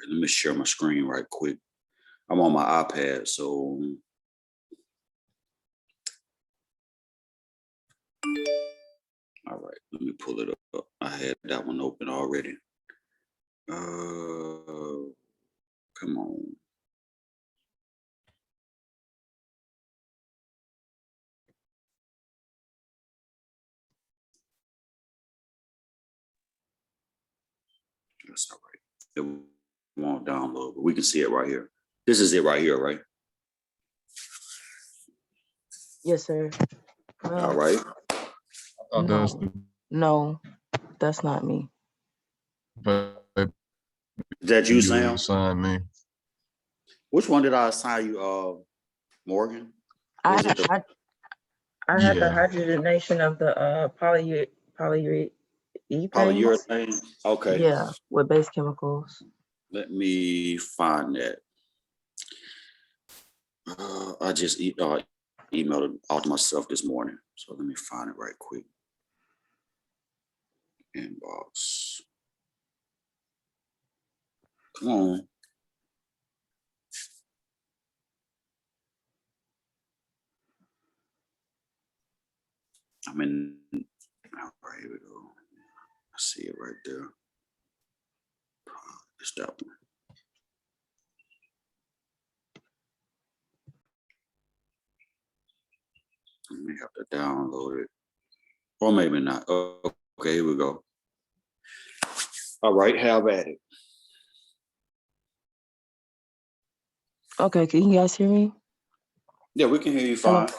let me share my screen right quick. I'm on my iPad, so all right, let me pull it up. I had that one open already. Come on. That's all right. It won't download, but we can see it right here. This is it right here, right? Yes, sir. All right. No, that's not me. Is that you, Sam? Assign me. Which one did I assign you, Morgan? I Was it the- had the hydrogenation of the polyurethane. Polyurethane? Okay. Yeah, with base chemicals. Let me find that. I just emailed it out to myself this morning. So let me find it right quick. Inbox. Come on. I'm in. All right, here we go. I see it right there. It's that one. I may have to download it. Or maybe not. Oh, okay, here we go. All right, have at it. Okay, can you guys hear me? Yeah, we can hear you fine.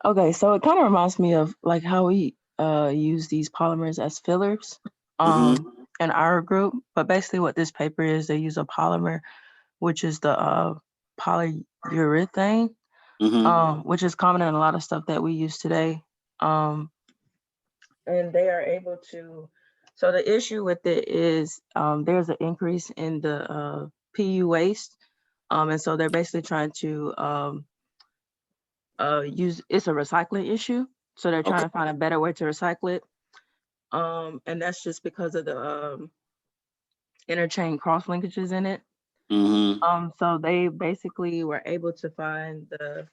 Okay, so it kind of reminds me of like how we use these polymers as fillers in our group. But basically what this paper is, they use a polymer, which is the polyurethane, which is common in a lot of stuff that we use today. And they are able to, so the issue with it is there's an increase in the PU waste. And so they're basically trying to it's a recycling issue. So they're trying to find a better way to recycle it. And that's just because of the interchain cross linkages in it. So they basically were able to find the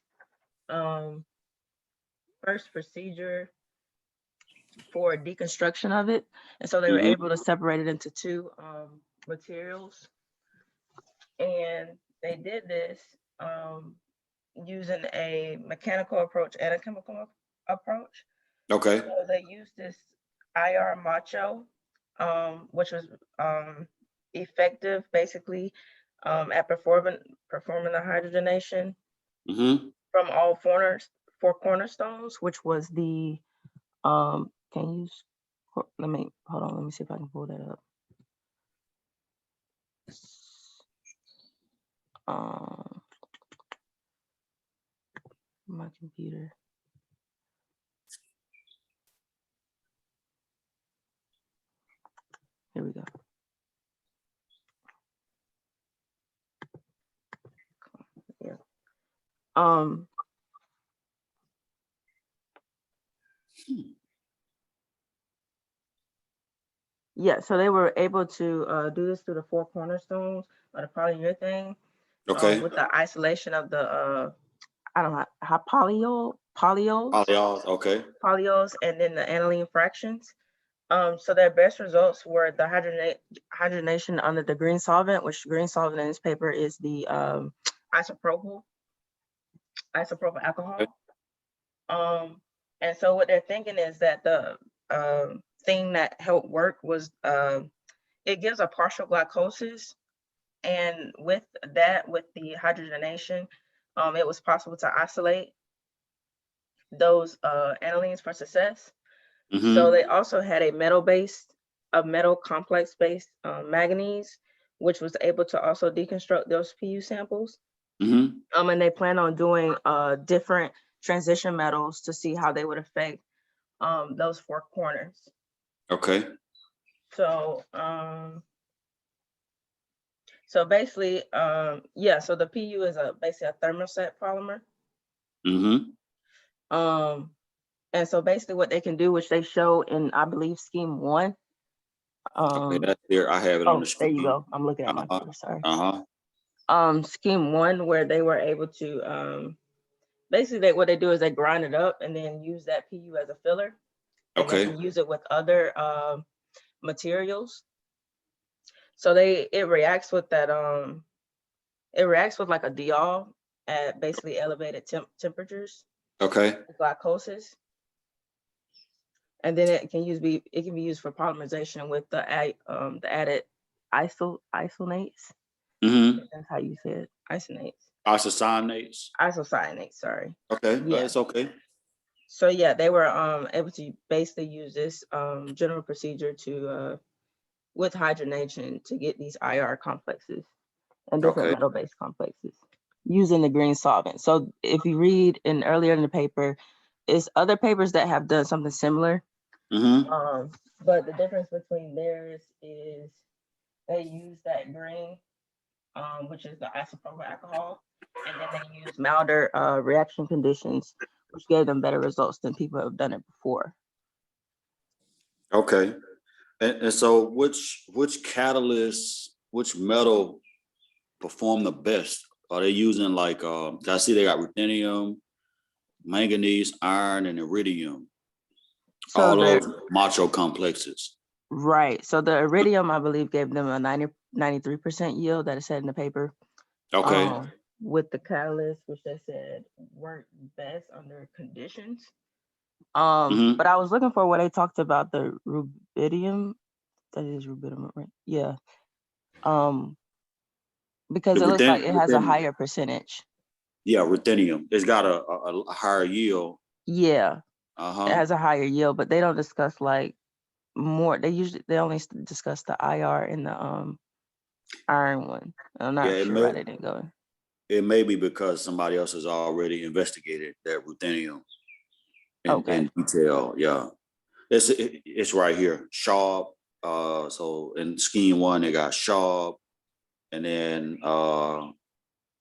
first procedure for deconstruction of it. And so they were able to separate it into two materials. And they did this using a mechanical approach and a chemical approach. Okay. So they used this IR macho, which was effective basically at performing the hydrogenation from all four cornerstones, which was the let me see if I can pull that up. My computer. Here we go. Yeah. Yeah, so they were able to do this through the four cornerstones of the polyurethane. Okay. With the isolation of the I don't know how polyols. Okay. Polyols, and then the aniline fractions. So their best results were the hydrogenation under the green solvent, which green solvent in this paper is the isopropyl alcohol. And so what they're thinking is that the thing that helped work was it gives a partial glycosis, and with the hydrogenation, it was possible to isolate those anilines for success. So they also had a metal complex-based manganese, which was able to also deconstruct those PU samples. And they plan on doing different transition metals to see how they would affect those four corners. Okay. So so basically, so the PU is basically a thermoset polymer. And so basically what they can do, which they show in, I believe, scheme 1, Okay, that's here. I have it on the Oh, there you screen. go. I'm looking at my Uh-huh. paper, sorry. Scheme 1, where they were able to basically what they do is they grind it up and then use that PU as a filler, and they Okay. can use it with other materials. So it reacts with that it reacts with like a diol at basically elevated temperatures, Okay. glycosis, and then it can be used for polymerization with the added isonates. Mm-hmm. That's how you say it, isonates, Isocyanates. isocyanates. Sorry. Okay, Yeah. it's okay. So yeah, they were able to basically use this general procedure to with hydrogenation to get these IR complexes and different Okay. metal-based complexes using the green solvent. So if you read earlier in the paper, it's other papers that have done something similar. Mm-hmm. But the difference between theirs is they use that green, which is the isopropyl alcohol, and then they use milder reaction conditions, which gave them better results than people have done it before. Okay. And so which catalyst, which metal perform the best? Are they using like I see they got ruthenium, manganese, iron, and iridium. So All the those macho complexes. right. So the iridium, I believe, gave them a 93% yield that is said in the paper. Okay. With the catalyst, which they said worked best under conditions. Mm-hmm. But I was looking for what they talked about the rubidium. That is rubidium, right? Yeah. Because The it looks like it has a ruthenium. higher percentage. Yeah, ruthenium. It's got a higher yield. Yeah, it Uh-huh. has a higher yield, but they don't discuss like more. They only discuss the IR and the iron one. I'm Yeah, not sure why they didn't go. it may be because somebody else has already investigated that ruthenium Okay. in detail. Yeah. It's right here. Sharp. So in scheme 1, they got Sharp, and then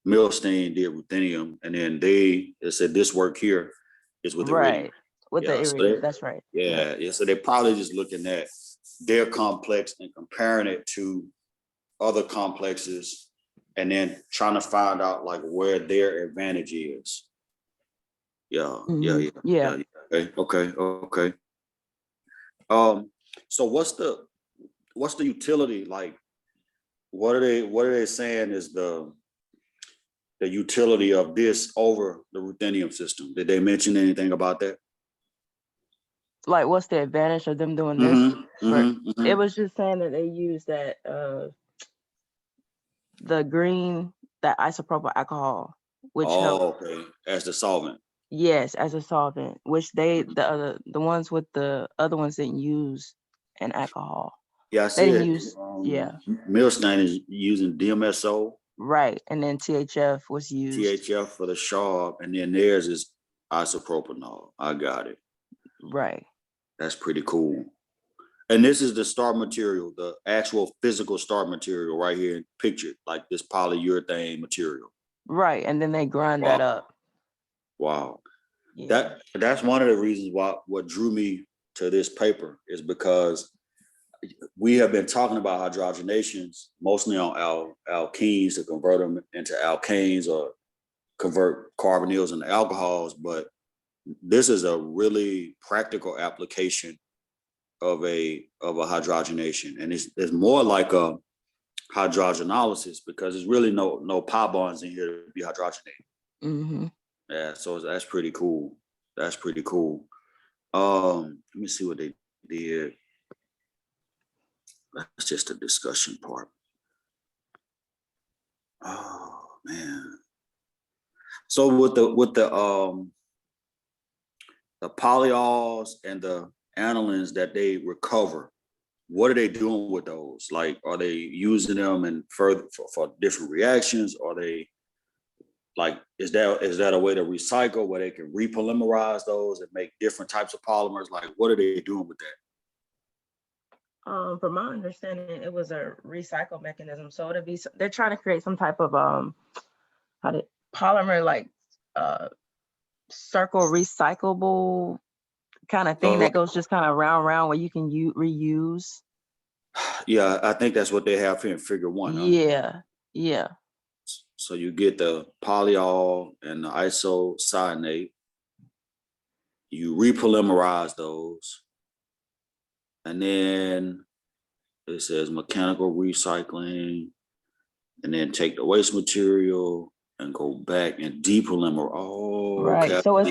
Milstein did ruthenium, and then they said this work here is with iridium. Right. With the Yeah, iridium, that's right. yeah. So they're probably just looking at their complex and comparing it to other complexes, and then trying to find out like where their advantage is. Yeah, Yeah. yeah. Okay. So what's the utility like? What are they saying is the utility of this over the ruthenium system? Did they mention anything about that? Like, what's the advantage of them doing this? Mm-hmm. Mm-hmm. It was just saying that they use that the green, that isopropyl alcohol, which helps. Okay, as the solvent. Yes, as a solvent, which the ones with the other ones didn't use an alcohol. Yeah, I They see didn't it. use Milstein is using DMSO, right, and then THF was used. THF for the sharp, and then theirs is isopropanol. I got it. Right. That's pretty cool. And this is the start material, the actual physical start material right here pictured, like this polyurethane material. Right, and then they grind that up. Wow. Yeah. That's one of the reasons why what drew me to this paper is because we have been talking about hydrogenations mostly on alkenes to convert them into alkanes or convert carbonyls into alcohols, but this is a really practical application of a hydrogenation, and it's more like a hydrogenolysis because there's really no pi bonds in here to be hydrogenated. Mm-hmm. Yeah, so that's pretty cool. That's pretty cool. Let me see what they did. That's just a discussion part. Oh man. So with the polyols and the anilines that they recover, what are they doing with those? Like, are they using them and further for different reactions? Are they like, is that a way to recycle where they can repolymerize those and make different types of polymers? Like, what are they doing with that? From my understanding, it was a recycle mechanism. So they're trying to create some type of polymer, like circle recyclable kind of thing that goes just kind of round where you can reuse. Yeah, I think that's what they have here in figure 1, huh? Yeah, yeah, So you get the polyol and the isocyanate. You repolymerize those. And then it says mechanical recycling. And then take the waste material and go back and depolymer. Oh, right. okay. So Yeah.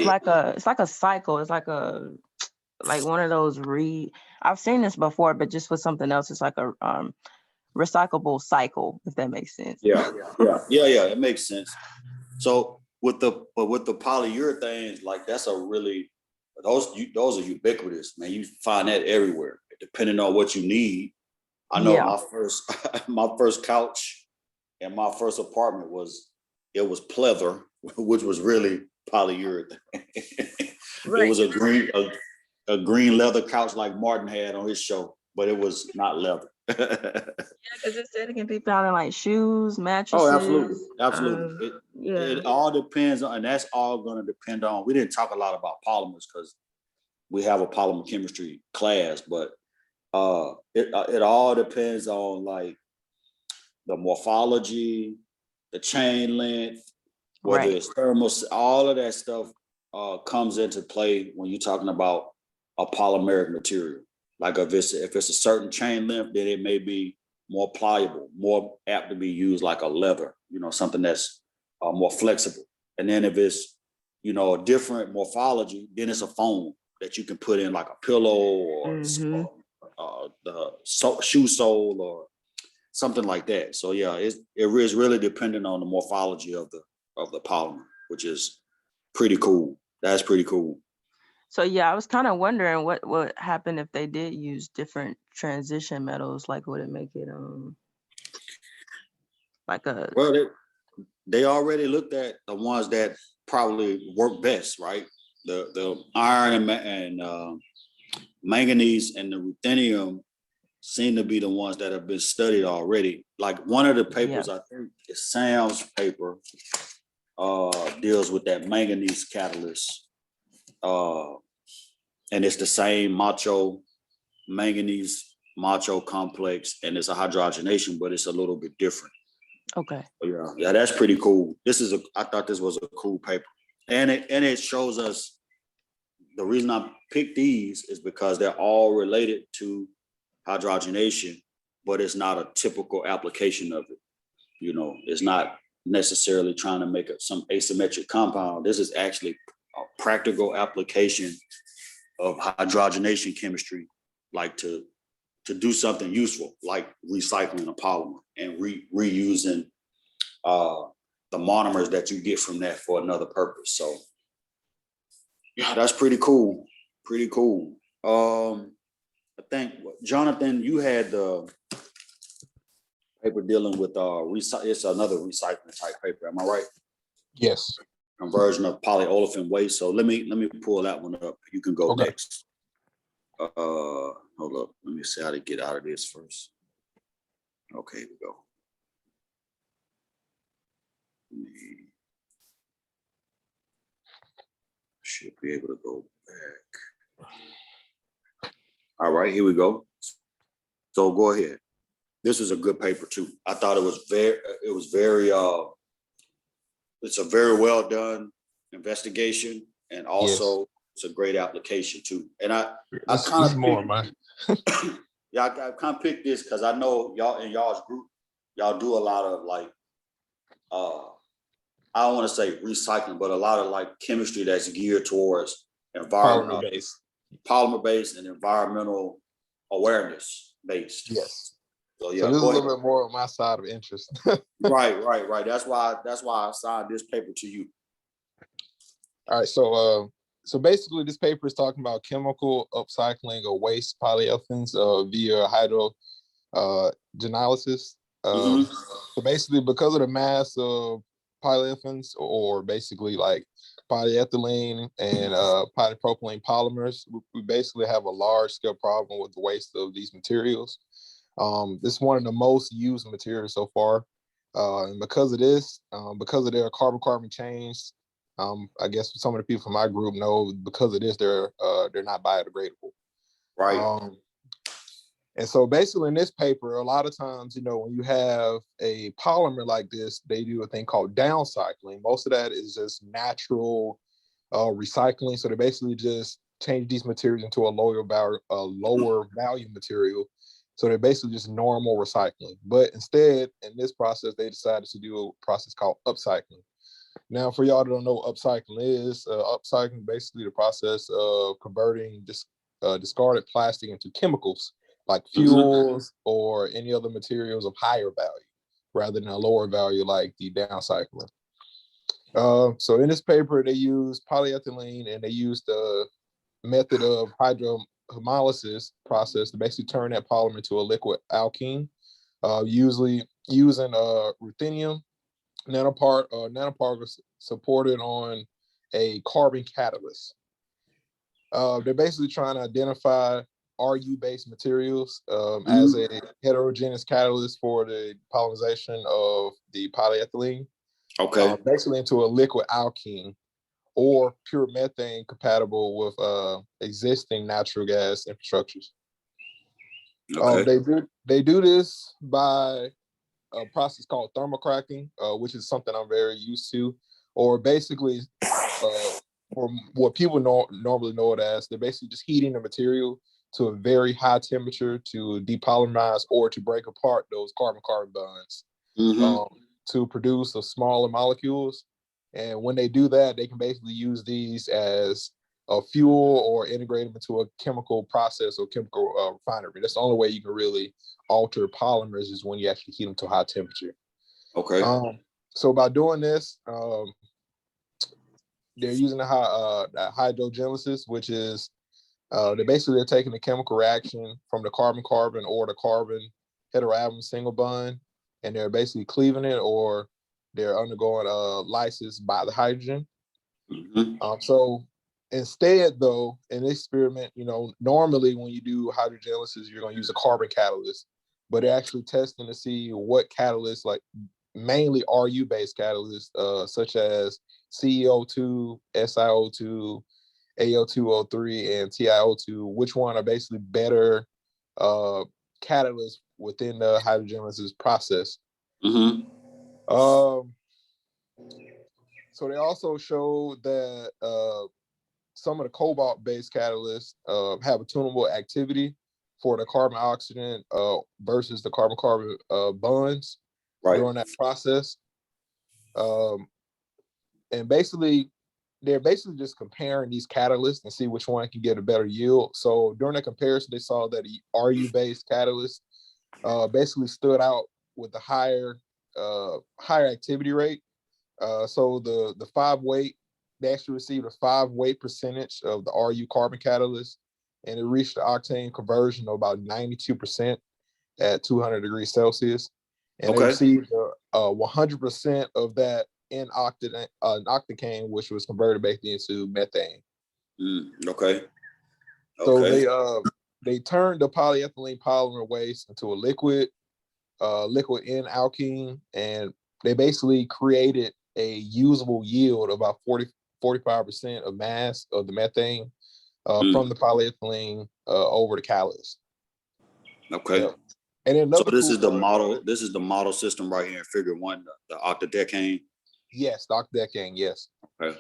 it's like a cycle. It's like one of those I've seen this before, but just for something else. It's like a recyclable cycle, if that makes sense. Yeah. Yeah. It makes sense. So with the polyurethanes, like that's a really those are ubiquitous, man. You find that everywhere, depending on what you need. I know Yeah. my first my first couch in my first apartment was pleather, which was really polyurethane. It Right. was a green leather couch like Martin had on his show, but it was not leather. Yeah, because it said it can be found in like shoes, Oh, absolutely, mattresses. absolutely. Yeah. It all depends on, and that's all going to depend on. We didn't talk a lot about polymers because we have a polymer chemistry class, but it all depends on like the morphology, the chain length, whether Right. it's thermal, all of that stuff comes into play when you're talking about a polymeric material. Like if it's a certain chain length, then it may be more pliable, more apt to be used like a leather, something that's more flexible. And then if it's, a different morphology, then it's a foam that you can put in like a pillow or Mm-hmm. the shoe sole or something like that. So yeah, it is really dependent on the morphology of the polymer, which is pretty cool. That's pretty cool. So yeah, I was kind of wondering what would happen if they did use different transition metals. Like, would it make it like a Well, they already looked at the ones that probably work best, right? The iron and manganese and the ruthenium seem to be the ones that have been studied already. Like one of the yeah. papers, I think is Sam's paper, deals with that manganese catalyst. And it's the same manganese macho complex, and it's a hydrogenation, but it's a little bit different. Okay. Yeah, that's pretty cool. I thought this was a cool paper, and it shows us the reason I picked these is because they're all related to hydrogenation, but it's not a typical application of it. It's not necessarily trying to make some asymmetric compound. This is actually a practical application of hydrogenation chemistry, like to do something useful, like recycling a polymer and reusing the monomers that you get from that for another purpose. So yeah, that's pretty cool. Pretty cool. I think Jonathan, you had the paper dealing with it's another recycling type paper. Am I right? Yes. Conversion of polyolefin waste. So let me pull that one up. You can go Okay. next. Hold up. Let me see how to get out of this first. Okay, here we go. Should be able to go back. All right, here we go. So go ahead. This is a good paper too. I thought it was very it's a very well done investigation, and also Yes. it's a great application too. And I This kind is of more mine. yeah, I kind of picked this because I know y'all in y'all's group, y'all do a lot of like I don't want to say recycling, but a lot of like chemistry that's geared towards Polymer based. polymer based and environmental awareness based. Yes. So So yeah, this is a go ahead. little bit more on my side of interest. Right. That's why I assigned this paper to you. All right. So basically this paper is talking about chemical upcycling of waste polyolefins via hydrogenalysis. So basically because of the mass of polyolefins, or basically like polyethylene and polypropylene polymers, we basically have a large scale problem with the waste of these materials. This is one of the most used materials so far. And because of this, because of their carbon-carbon chains, I guess some of the people from my group know because of this, they're not biodegradable. Right. And so basically in this paper, a lot of times, when you have a polymer like this, they do a thing called downcycling. Most of that is just natural recycling. So they basically just change these materials into a lower value material. So they're basically just normal recycling. But instead, in this process, they decided to do a process called upcycling. Now, for y'all that don't know what upcycling is, upcycling basically the process of converting discarded plastic into chemicals like fuels or any other materials of higher value rather than a lower value like the downcycling. So in this paper, they used polyethylene and they used the method of hydrolysis process to basically turn that polymer into a liquid alkene, usually using ruthenium nanoparticles supported on a carbon catalyst. They're basically trying to identify RU-based materials as a heterogeneous catalyst for the polymization of the polyethylene. Okay. Basically into a liquid alkene or pure methane compatible with existing natural gas infrastructures. Okay. They do this by a process called thermocracking, which is something I'm very used to, or basically, for what people normally know it as, they're basically just heating the material to a very high temperature to depolymerize or to break apart those carbon-carbon bonds to produce a smaller molecules. And when they do that, they can basically use these as a fuel or integrate them into a chemical process or chemical refinery. That's the only way you can really alter polymers is when you actually heat them to high temperature. Okay. So by doing this, they're using the hydrogenesis, which is they're taking the chemical reaction from the carbon-carbon or the carbon heteroatom single bond, and they're basically cleaving it or they're undergoing lysis by the hydrogen. So instead, though, in this experiment, normally when you do hydrogenesis, you're going to use a carbon catalyst, but they're actually testing to see what catalysts, like mainly RU-based catalysts, such as CEO2, SiO2, AO2O3, and TiO2, which one are basically better catalysts within the hydrogenesis process. So they also showed that some of the cobalt-based catalysts have a tunable activity for the carbon-oxygen versus the carbon-carbon bonds during that process. And basically, they're basically just comparing these catalysts and see which one can get a better yield. So during the comparison, they saw that the RU-based catalyst basically stood out with the higher activity rate. So the 5-weight, they actually received a 5-weight percentage of the RU carbon catalyst, and it reached the octane conversion of about 92% at 200 degrees Celsius. And they received 100% of that in octane, which was converted back into methane. So they turned the polyethylene polymer waste into a liquid N alkene, and they basically created a usable yield of about 45% of mass of the methane from the polyethylene over the catalyst. Okay. Yep. And then so this is the model. This is the model system right here in Figure 1, the octadecane. Yes, the octadecane. Yes. Okay.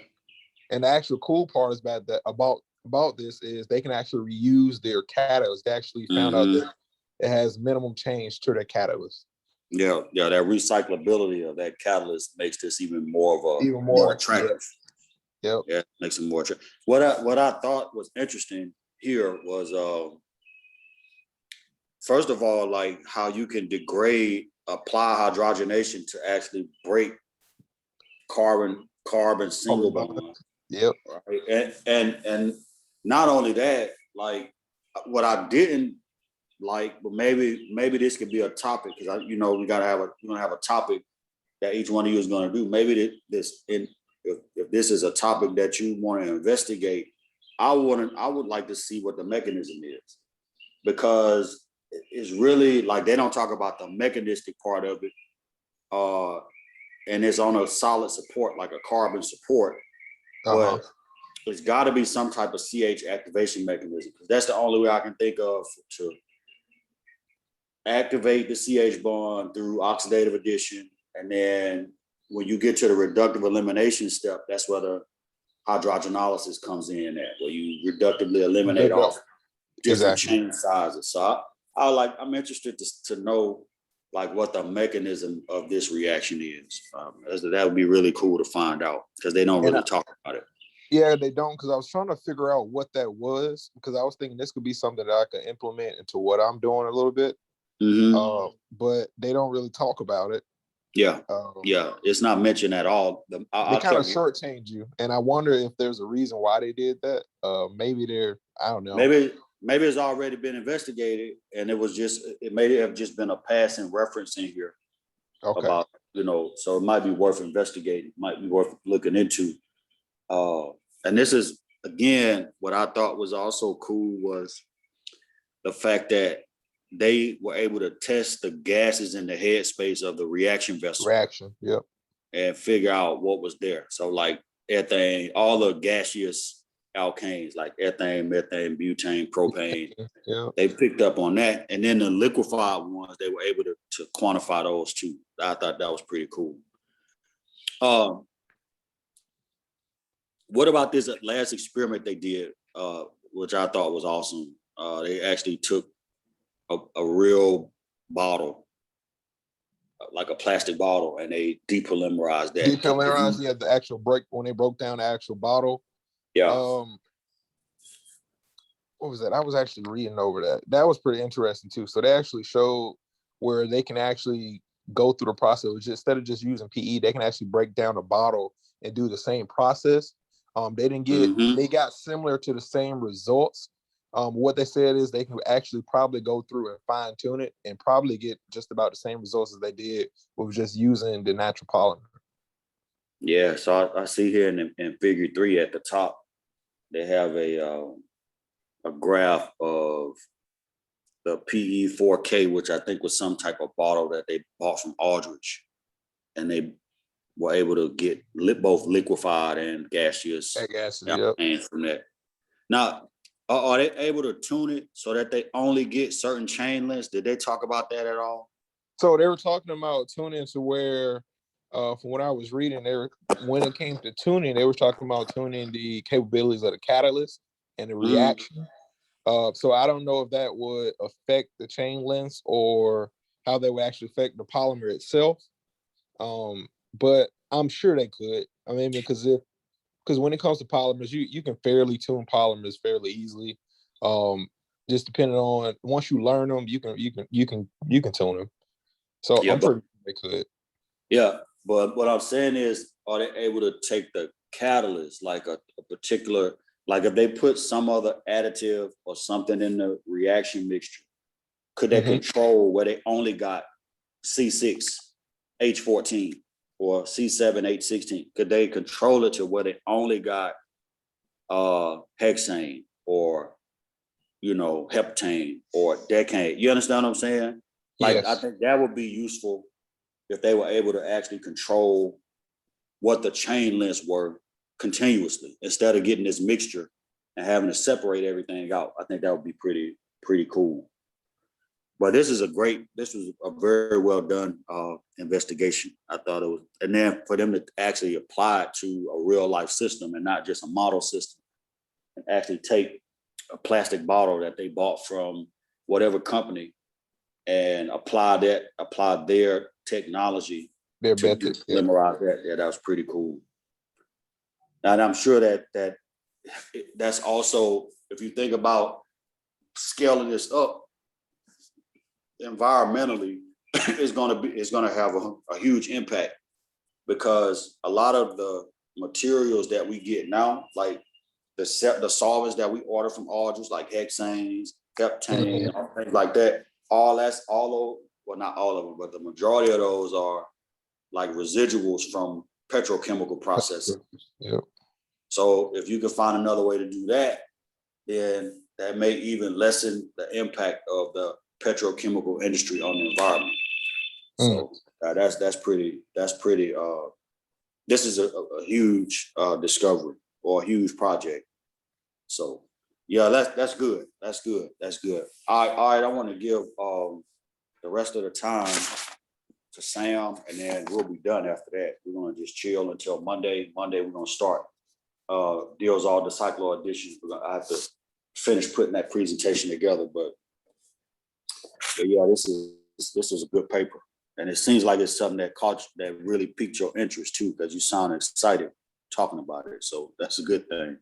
And the actual cool part is about this is they can actually reuse their catalyst. They actually found out that it has minimum change to their catalyst. Yeah, that recyclability of that catalyst makes this even more attractive. Yep. Yeah, makes it more attractive. What I thought was interesting here was first of all, like how you can apply hydrogenation to actually break carbon single bond. Yep. Right? And not only that, like what I didn't like, but maybe this could be a topic, because we're gonna have a topic that each one of you is gonna do. Maybe if this is a topic that you want to investigate, I would like to see what the mechanism is, because it's really like they don't talk about the mechanistic part of it, and it's on a solid support, like a carbon support, but it's got to be some type of CH activation mechanism, because that's the only way I can think of activate the CH bond through oxidative addition. And then when you get to the reductive elimination step, that's where the hydrogenolysis comes in at, where you reductively eliminate off different Exactly. chain sizes. So I'm interested to know like what the mechanism of this reaction is. That would be really cool to find out because they don't really talk about it. Yeah, they don't, because I was trying to figure out what that was, because I was thinking this could be something that I could implement into what I'm doing a little bit. But they don't really talk about it. Yeah, it's not mentioned at all. They kind of shortchange you, and I wonder if there's a reason why they did that. Maybe I don't know. Maybe it's already been investigated, and it may have just been a passing reference in here about, so it might be worth investigating, might be worth looking into. And this is, again, what I thought was also cool was the fact that they were able to test the gases in the headspace of the reaction vessel. Yep. And figure out what was there. So like ethane, all the gaseous alkanes like ethane, methane, butane, propane, they picked up on that. And then the liquefied ones, they were able to quantify those too. I thought that was pretty cool. What about this last experiment they did, which I thought was awesome? They actually took a real bottle, like a plastic bottle, and they depolymerized that. Depolymerized, the actual when they broke down the actual bottle. Yeah. What was that? I was actually reading over that. That was pretty interesting too. So they actually showed where they can actually go through the process. Instead of just using PE, they can actually break down a bottle and do the same process. They didn't get, they got similar to the same results. What they said is they can actually probably go through and fine tune it and probably get just about the same results as they did with just using the natural polymer. Yeah, so I see here in figure 3 at the top, they have a graph of the PE4K, which I think was some type of bottle that they bought from Aldrich, and they were able to get both liquefied and gaseous from that. Now, are they able to tune it so that they only get certain chain lengths? Did they talk about that at all? So they were talking about tuning to where, from what I was reading, when it came to tuning, they were talking about tuning the capabilities of the catalyst and the reaction. So I don't know if that would affect the chain lengths or how they would actually affect the polymer itself. But I'm sure they could. I mean, because when it comes to polymers, you can fairly tune polymers fairly easily. Just depending on, once you learn them, you can tune them. So I'm pretty sure they could. Yeah, but what I'm saying is, are they able to take the catalyst, like a particular, like if they put some other additive or something in the reaction mixture, could they control where they only got C6H14 or C7H16? Could they control it to where they only got hexane or heptane or decane? You understand what I'm saying? Like, yes. I think that would be useful if they were able to actually control what the chain lengths were continuously instead of getting this mixture and having to separate everything out. I think that would be pretty cool. But this was a very well done investigation. I thought it was, and then for them to actually apply it to a real life system and not just a model system, and actually take a plastic bottle that they bought from whatever company and apply their technology to polymerize that. Yeah, that was pretty cool. And I'm sure that's also, if you think about scaling this up environmentally, it's going to have a huge impact, because a lot of the materials that we get now, like the solvents that we order from Aldrich, like hexanes, heptane, things like that, well, not all of them, but the majority of those are like residuals from petrochemical processing. Yep. So if you can find another way to do that, then that may even lessen the impact of the petrochemical industry on the environment. So that's pretty. This is a huge discovery or a huge project. So yeah, that's good. That's good. All right. I want to give the rest of the time to Sam, and then we'll be done after that. We're gonna just chill until Monday. Monday, we're gonna start deals all the cyclo editions. I have to finish putting that presentation together, but yeah, this is a good paper, and it seems like it's something that really piqued your interest too, because you sound excited talking about it. So that's a good thing.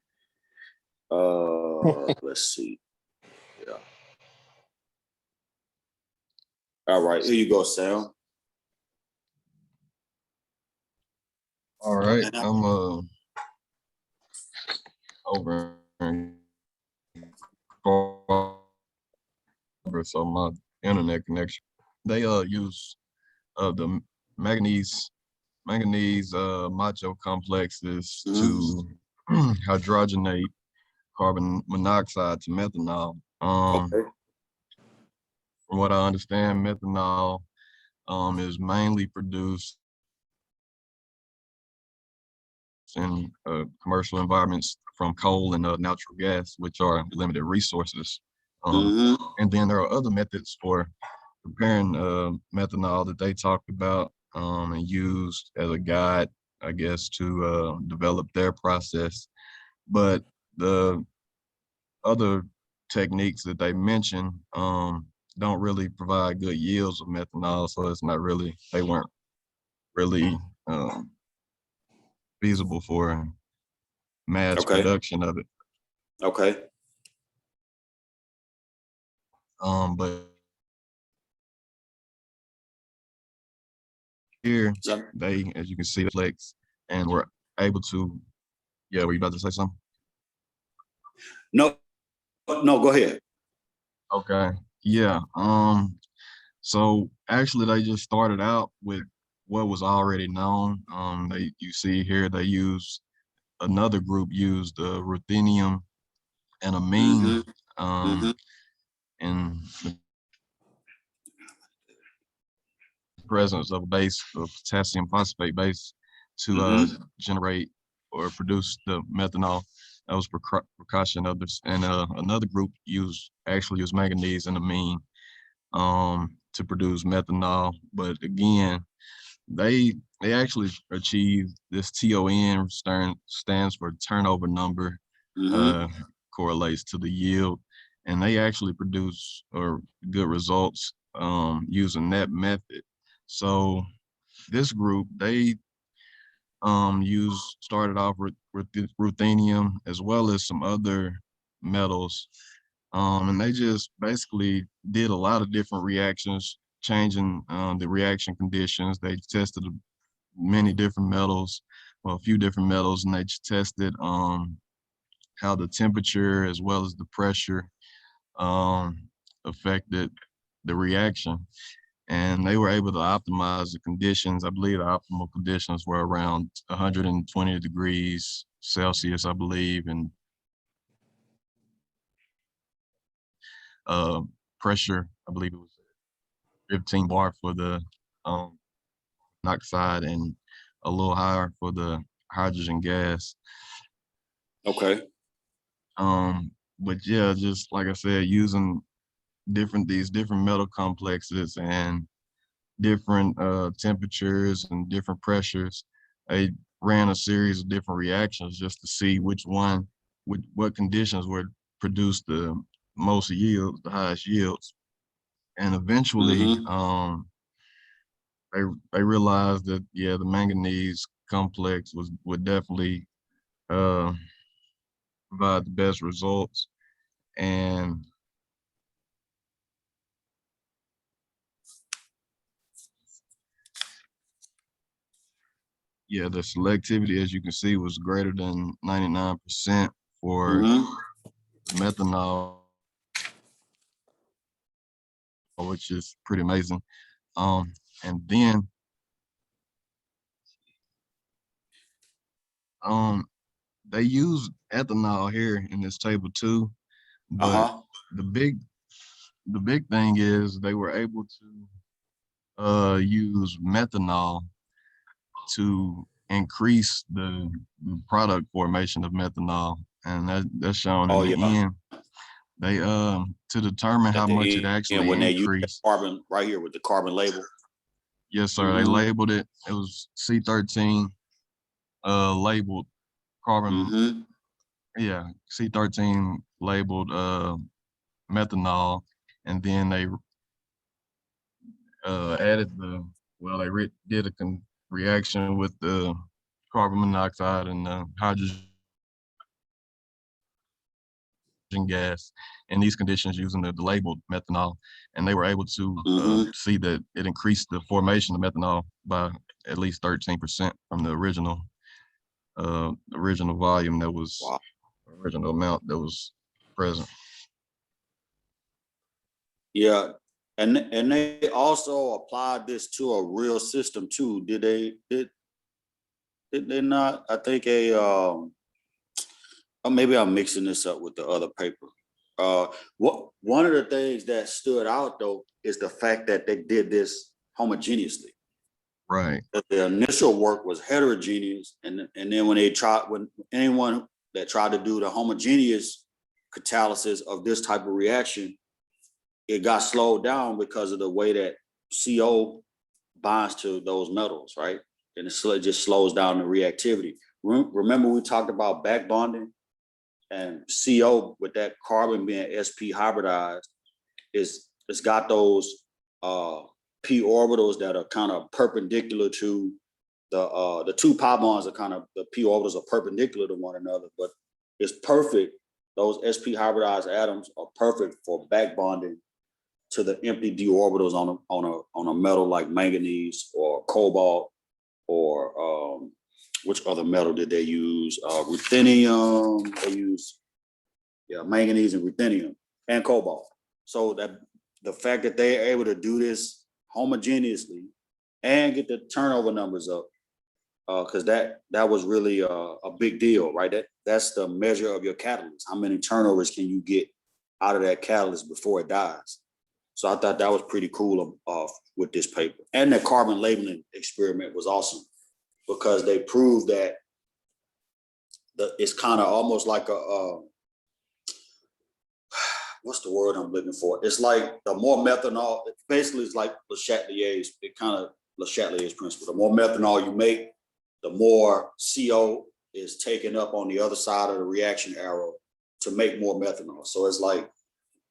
Let's see. Yeah. All right, here you go, Sam. All right, And I'm over in progress on my internet connection. They use the manganese macho complexes to hydrogenate carbon monoxide to methanol. okay. From what I understand, methanol is mainly produced in commercial environments from coal and natural gas, which are limited resources. And then there are other methods for preparing methanol that they talked about and used as a guide, I guess, to develop their process. But the other techniques that they mentioned don't really provide good yields of methanol, so it's not really, they weren't really feasible for mass production of it. Okay. But here they, as you can see, flex, and we're able to. Yeah, were you about to say something? No, go ahead. Okay. Yeah. So actually, they just started out with what was already known. You see here, they use another group used ruthenium and amine in the presence of a base, of potassium phosphate base, to generate or produce the methanol. That was precaution of this. And another group actually used manganese and amine to produce methanol. But again, they actually achieved this TON, stands for turnover number, correlates to the yield, and they actually produce good results using that method. So this group, they started off with ruthenium as well as some other metals, and they just basically did a lot of different reactions, changing the reaction conditions. They tested many different metals, well, a few different metals, and they tested how the temperature as well as the pressure affected the reaction. And they were able to optimize the conditions. I believe the optimal conditions were around 120 degrees Celsius, I believe, and pressure, I believe it was 15 bar for the monoxide and a little higher for the hydrogen gas. Okay. But yeah, just like I said, using these different metal complexes and different temperatures and different pressures, they ran a series of different reactions just to see what conditions would produce the most yields, the highest yields. And eventually, they realized that, yeah, the manganese complex would definitely provide the best results. And yeah, the selectivity, as you can see, was greater than 99% for methanol, which is pretty amazing. And then they use ethanol here in this table too, but the big thing is they were able to use methanol to increase the product formation of methanol, and that's shown in the end. They to determine at how the much it end actually when they use that increased. carbon right here with the carbon label? Yes, sir. They labeled it. It was C13 labeled carbon. Mm-hmm. Yeah, C13 labeled methanol, and then they added they did a reaction with the carbon monoxide and hydrogen gas in these conditions using the labeled methanol, and they were able to Mm-hmm. see that it increased the formation of methanol by at least 13% from the original volume that was Wow. original amount that was present. Yeah. And they also applied this to a real system too. Did they not? I think or maybe I'm mixing this up with the other paper. One of the things that stood out though is the fact that they did this homogeneously. Right. That the initial work was heterogeneous, and then when anyone that tried to do the homogeneous catalysis of this type of reaction, it got slowed down because of the way that CO bonds to those metals, right? And it just slows down the reactivity. Remember we talked about back bonding, and CO with that carbon being sp hybridized it's got those p orbitals that are kind of perpendicular to the two pi bonds are kind of, the p orbitals are perpendicular to one another, but it's perfect. Those sp hybridized atoms are perfect for back bonding to the empty d orbitals on a metal like manganese or cobalt or which other metal did they use? Ruthenium. They use manganese and ruthenium and cobalt. So that the fact that they're able to do this homogeneously and get the turnover numbers up, because that was really a big deal, right? That's the measure of your catalyst. How many turnovers can you get out of that catalyst before it dies? So I thought that was pretty cool with this paper. And the carbon labeling experiment was awesome because they proved that it's kind of almost like what's the word I'm looking for? It's like the more methanol, basically it's like Le Chatelier's principle. The more methanol you make, the more CO is taken up on the other side of the reaction arrow to make more methanol. So it's like,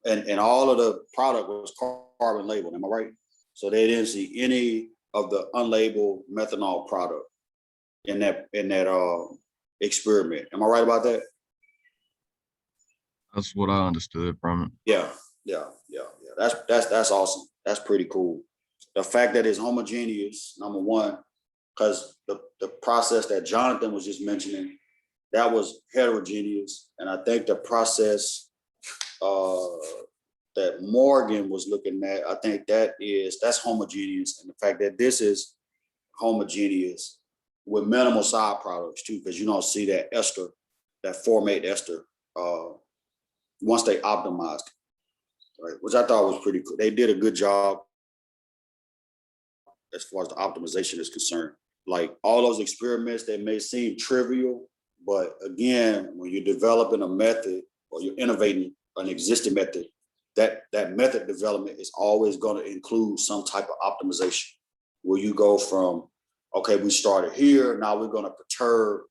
and all of the product was carbon labeled, am I right? So they didn't see any of the unlabeled methanol product in that experiment. Am I right about that? That's what I understood from it. Yeah. That's awesome. That's pretty cool. The fact that it's homogeneous, number one, because the process that Jonathan was just mentioning, that was heterogeneous. And I think the process that Morgan was looking at, I think that's homogeneous. And the fact that this is homogeneous with minimal side products too, because you don't see that ester, that formate ester, once they optimized, right? Which I thought was pretty cool. They did a good job as far as the optimization is concerned. Like all those experiments that may seem trivial, but again, when you're developing a method or you're innovating an existing method, that method development is always going to include some type of optimization where you go from, okay, we started here, now we're going to perturb,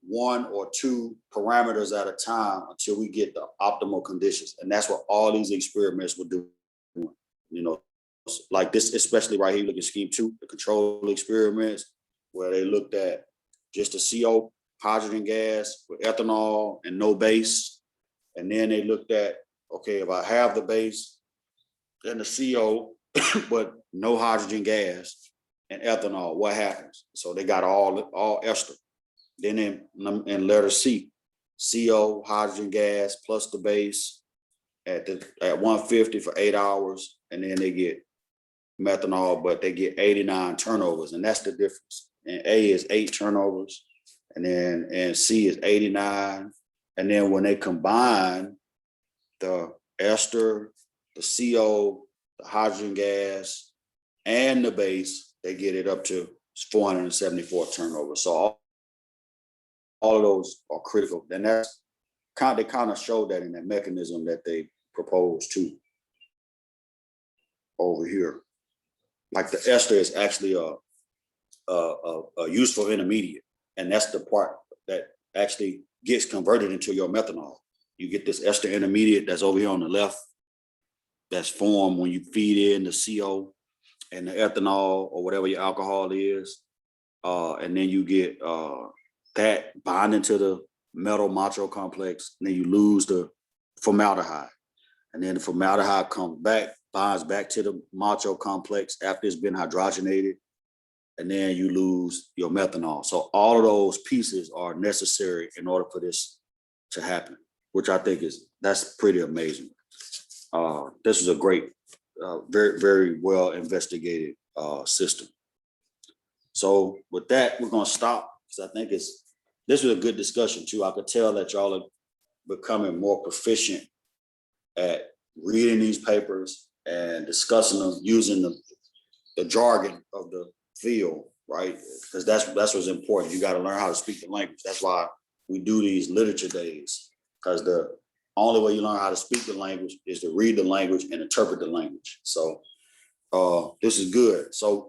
one or two parameters at a time until we get the optimal conditions. And that's what all these experiments will do. Like this, especially right here, look at scheme 2, the control experiments, where they looked at just the CO, hydrogen gas with ethanol and no base. And then they looked at, okay, if I have the base and the CO, but no hydrogen gas and ethanol, what happens? So they got all ester. Then in letter C, CO, hydrogen gas plus the base at 150 for 8 hours, and then they get methanol, but they get 89 turnovers, and that's the difference. And A is 8 turnovers, and C is 89. And then when they combine the ester, the CO, the hydrogen gas, and the base, they get it up to 474 turnovers. So all of those are critical. And that's they kind of showed that in that mechanism that they proposed too. Over here, like the ester is actually a useful intermediate, and that's the part that actually gets converted into your methanol. You get this ester intermediate that's over here on the left, that's formed when you feed in the CO and the ethanol or whatever your alcohol is, and then you get that binding to the metal macho complex, and then you lose the formaldehyde, and then the formaldehyde comes back, binds back to the macho complex after it's been hydrogenated, and then you lose your methanol. So all of those pieces are necessary in order for this to happen, which I think that's pretty amazing. This is a great, very, very well investigated system. So with that, we're gonna stop, because I think this was a good discussion too. I could tell that y'all are becoming more proficient at reading these papers and discussing them using the jargon of the field, right? Because that's what's important. You got to learn how to speak the language. That's why we do these literature days, because the only way you learn how to speak the language is to read the language and interpret the language. So this is good. So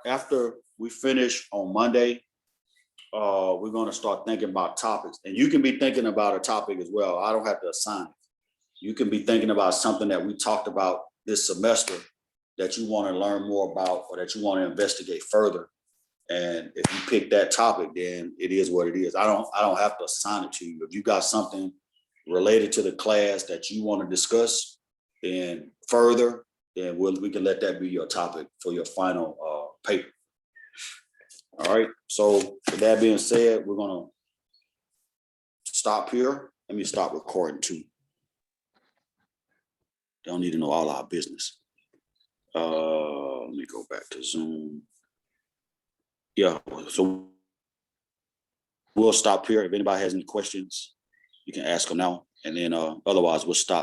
after we finish on Monday, we're going to start thinking about topics, and you can be thinking about a topic as well. I don't have to assign it. You can be thinking about something that we talked about this semester that you want to learn more about, or that you want to investigate further. And if you pick that topic, then it is what it is. I don't have to assign it to you. If you got something related to the class that you want to discuss then further, then we can let that be your topic for your final paper. All right. So with that being said, we're gonna stop here. Let me stop recording too. Don't need to know all our business. Let me go back to Zoom. Yeah, so we'll stop here. If anybody has any questions, you can ask them now. And then otherwise we'll stop